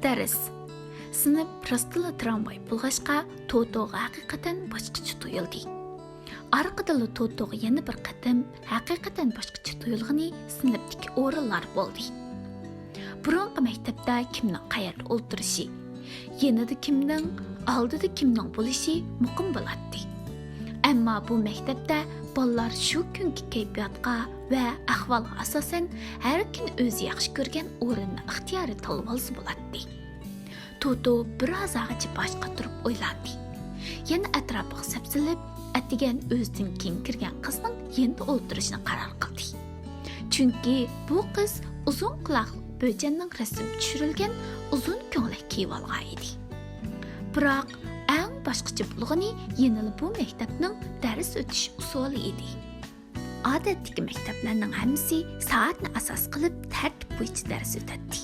Dərs. Sınıf rastla tramvay bulğaşqa Totoğa haqiqatan başqaça tuyuldu. Arqadala Totoğa yana bir qatam haqiqatan başqaça tuyulğını sınıfdaki o'rinlar bo'ldi. Burunqi maktabda kimning qayerda o'ltirishi, yanada kimning, oldida kimning bo'lishi muqim bo'ladi. Ammo bu maktabda bolalar shu kungi kayfiyatga va ahvolga asosan har kun o'zi yaxshi ko'rgan o'rinni ixtiyoriy tanlab olsa bo'ladi. Toto birozagacha boshqa turib o'ylandi. Yana atrofiga sapsilib, atigan o'zidan keyin kirgan qizning endi o'ltirishini qaror qildi. Chunki bu qiz uzun quloqli bo'janning rasmi tushirilgan uzun ko'ylak kiyib olgan edi. Biroq eng boshqacha bo'lgani yana bu maktabning dars o'tish usuli edi. Odatdagi maktablarning hammasi soatni asos qilib tartib bo'yicha dars o'tadi.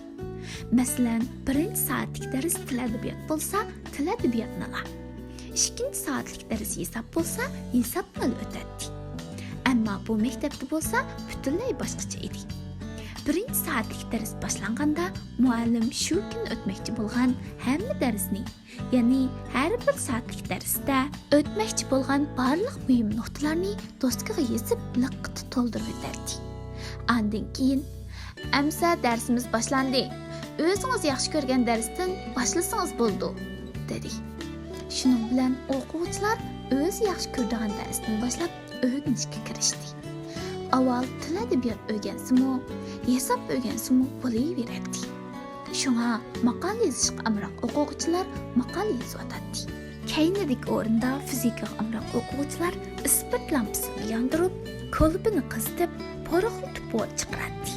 Masalan, birinchi soatlik dars til adabiyot bo'lsa, til adabiyotni, ikkinchi soatlik dars hisob bo'lsa, hisobni o'tadi. Ammo bu maktabda bo'lsa, butunlay boshqacha edi. Birinchi soatlik dars boshlanganda muallim shu kun o'tmoqchi bo'lgan hamma darsni, ya'ni har bir soatlik darsda o'tmoqchi bo'lgan barliq muhim nuqtalarni doskaga yozib, liqqita to'ldirib o'tadi. Undan keyin "Amsa darsimiz boshlandi. O'zingiz yaxshi ko'rgan darsdan boshlasangiz bo'ldi", dedi. Shuning bilan o'quvchilar o'zi yaxshi ko'rgan darsdan boshlab o'rganishga kirishdi. Avval til adabiyot o'rgansimi, hisob o'rgansimi bo'laveradi. Shunga maqol yozishga amroq o'quvchilar maqol yozadi. Keyinidagi o'rinda fizikaga amroq o'quvchilar ispit lampasini yondirib, kolbini qizitib, poroxni tupuv chiqaradi.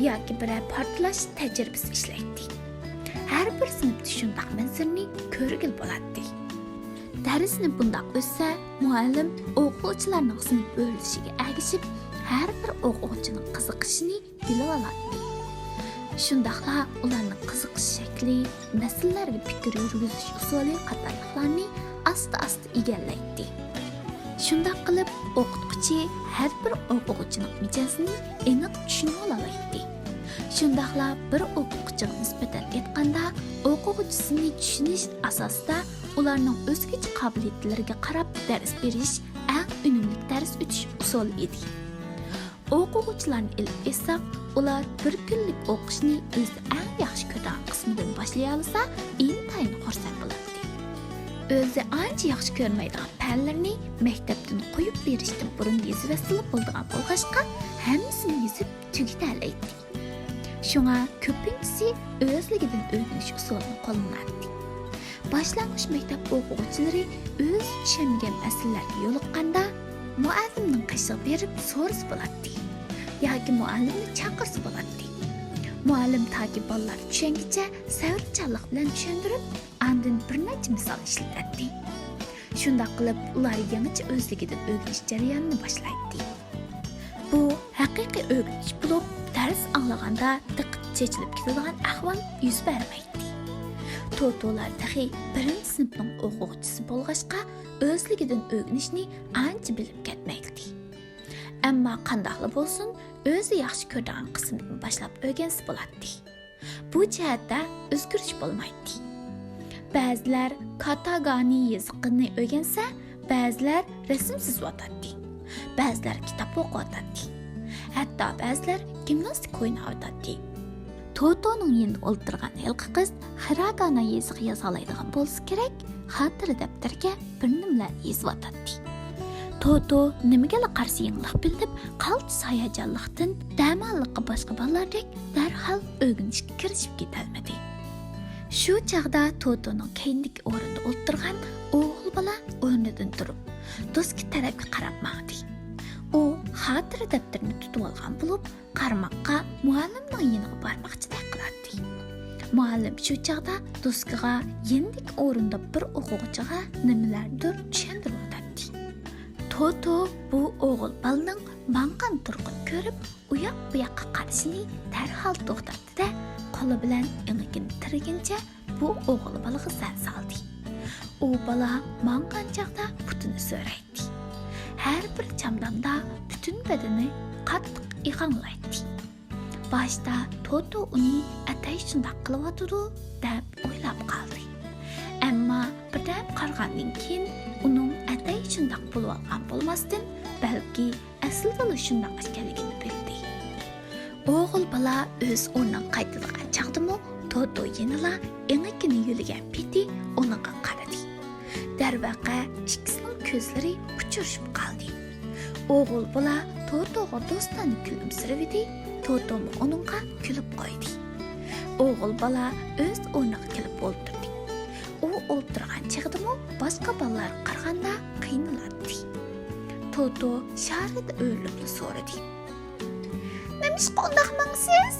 Yoki biror portlash tajribasi ishlaydi. Har bir sinfda shunday manzarani ko'rgil bo'ladi. Darsni bundoq o'tsa, muallim o'quvchilarning sinf bo'lishiga ergishib, har bir o'quvchining qiziqishini bilib oladi. Shundaqla ularning qiziqish shakli, masalalarga fikr yurgizish usuli qatorliqlarni asta-asta egallaydi. Shundaq qilib, o'qituvchi har bir o'quvchining mijozini aniq tushunib oladi. Shundaqla bir o'quvchiga nisbatan aytganda, o'quvchisini tushunish asosida ularning o'zgacha qobiliyatlariga qarab dars berish eng unumli dars o'tish usuli edi. O'quvchilarni ilib etsaq, ular bir kunlik o'qishni o'zi eng yaxshi ko'rgan qismidan boshlay olsa, intayin xursand bo'ladi. O'zi ancha yaxshi ko'rmaydigan fanlarni maktabdan qo'yib berishdan burun yozib asılib bo'lgan bo'lg'ashqa, hammasini yozib tugatoladi. Shunga ko'pinchisi o'zligidan o'rganish usulini qo'llanadi. Boshlang'ich maktab o'quvchilari o'z tushunmagan masalalarga yo'liqqanda muallimning qishig'i berib so'rasa bo'ladi. Yoki muallimni chaqirsa bo'ladi. Muallim toki bolalar tushungicha savrchanlik bilan tushuntirib, andin bir necha misol ishlatadi. Shunday qilib, ular yangicha o'zligidan o'rganish jarayonini boshlaydi. Bu haqiqiy o'rganish bo'lib, dars anglaganda diqqat chechilib ketadigan ahvol yuz bermaydi. Totolar dahi birinchi sinfning o'quvchisi bo'lg'ashqa, o'zligidan o'rganishni ancha bilib ketmaydi. Ammo qandaqli bo'lsin, o'zi yaxshi ko'rgan qismdan boshlab o'rgansa bo'ladi. Bu jihatda o'zgarish bo'lmaydi. Ba'zilar katagani yoziqini o'rgansa, ba'zilar rasm chizib, ba'zilar kitob o'qiydi. Hatto ba'zilar gimnastika o'ynaydi. Totoning endi o'ltirgan yilqi qiz hiragana yoziq yoza oladigan bo'lsa kerak, xotira daftarga bir nimalar yozib. Toto nimaga qarshi yangliq bilib, qaltis hayajonlikdan damalliqqa boshqa bolalardek darhol o'rganishga kirishib ketolmadi. Shu chaqda Totoning keyindagi o'rinda o'ltirgan o'g'il bola o'rnidan turib, do'stga tarafga qarab maqdi. U xotira daftarini tutib olgan bo'lib, qarmoqqa muallimning yoniga bormoqchiday qiladi. Muallim shu chaqda do'stga yendik o'rinda bir o'quvchiga nimalardir tushuntirib o'tadi. Toto bu o'g'il bolaning manqan turqini ko'rib, u yoq bu yoqqa qarashini darhol to'xtatdi-da, qo'li bilan inigini tiragancha bu o'g'il bolaga sal soldi. U bola manqan chaqda putini so'raydi. Her bir chamdamda bütün bedeni qattiq iqanglaydi. Başta Toto uni atay shundoq qilyotidi deb o'ylab qoldi. Ammo birdan qargandan keyin uning atay shundoq bo'lib olgan bo'lmasdan, balki aslida shundoq ekanligini bildi. O'g'il bola o'z o'rnidan qaytadigan chaqdimi, Toto yanala engikini yo'ligan peti uninga qaradi. Darvaqa ikkisining ko'zlari uchrashib qoldi. O'g'il bola Totoga do'stona kulimsirab edi, Toto uningga kulib qo'ydi. O'g'il bola o'z o'rniga kelib o'ltirdi. U o'ltirgan chaqdimi, boshqa bolalar qaraganda qiynaladi. Toto sharida o'rlib so'radi. Nemishqa undaq mangsiz?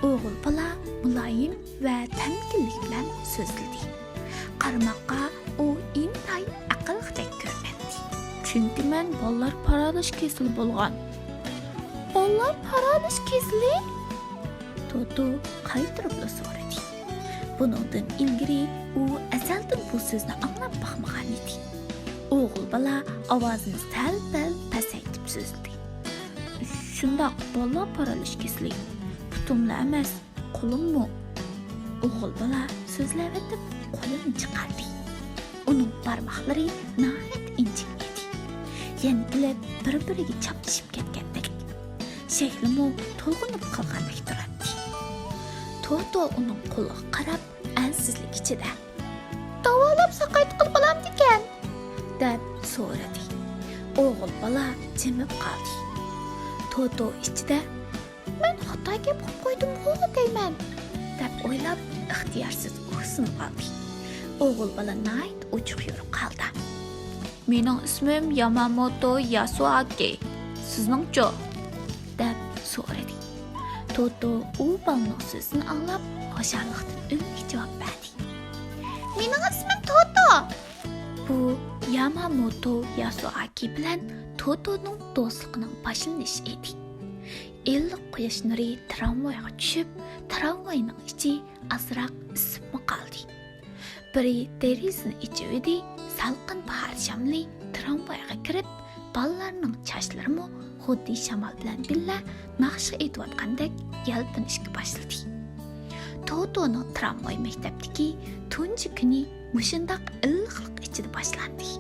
O'g'il bola muloyim va tamkinlik bilan so'zladi. Qarmoqqa u intay aqlliqdek ko'rinadi. Chunki men bolalar paralash kesili bo'lgan. Bolalar paralash kesili? Toto qaytirib so'radi. Buningdan ilgari u azaldan bu so'zni anglab baxmagan edi. O'g'il bola ovozini sal-pal pasaytib so'zladi. Shundoq bolalar paralash kesili. Putumla emas, qo'limmi? O'g'il bola so'zlab etib qo'lini chiqardi. Uning barmoqlari nihoyat injiq edi. Yenilib bir-biriga chapishib ketgandek. Shaklimi to'lg'inib qolgandek turardi. Toto uning qo'liga qarab, ansizlik ichida "Davolab saqaytib qolamdi ekan?" deb so'radi. O'g'il bola jimib qoldi. Toto ichida "Men xato gap qilib qo'ydim-ku deyman" deb o'ylab ixtiyorsiz o'ksin qoldi. O'g'il bola nayt uchuq yurib qoldi. "Mening ismim Yamamoto Yasuaki. Sizning-chi?" deb so'radi. Toto u bolaning so'zini anglab, xushallikdan unga javob berdi. "Mening ismim Toto." Bu Yamamoto Yasuaki bilan Totoning do'stligining boshlanishi edi. Illiq quyosh nuri tramvayga tushib, tramvayning ichi azroq isib qoldi. Biri derizini ichib edi, salqin bahor shamli tramvayga kirib, bolalarning chochlarini xuddi shamol bilan billa naqsha etayotgandek yaltinishga boshladi. Totoning tramvay maktabdagi tunji kuni mushundaq illiqlik ichida boshlandi.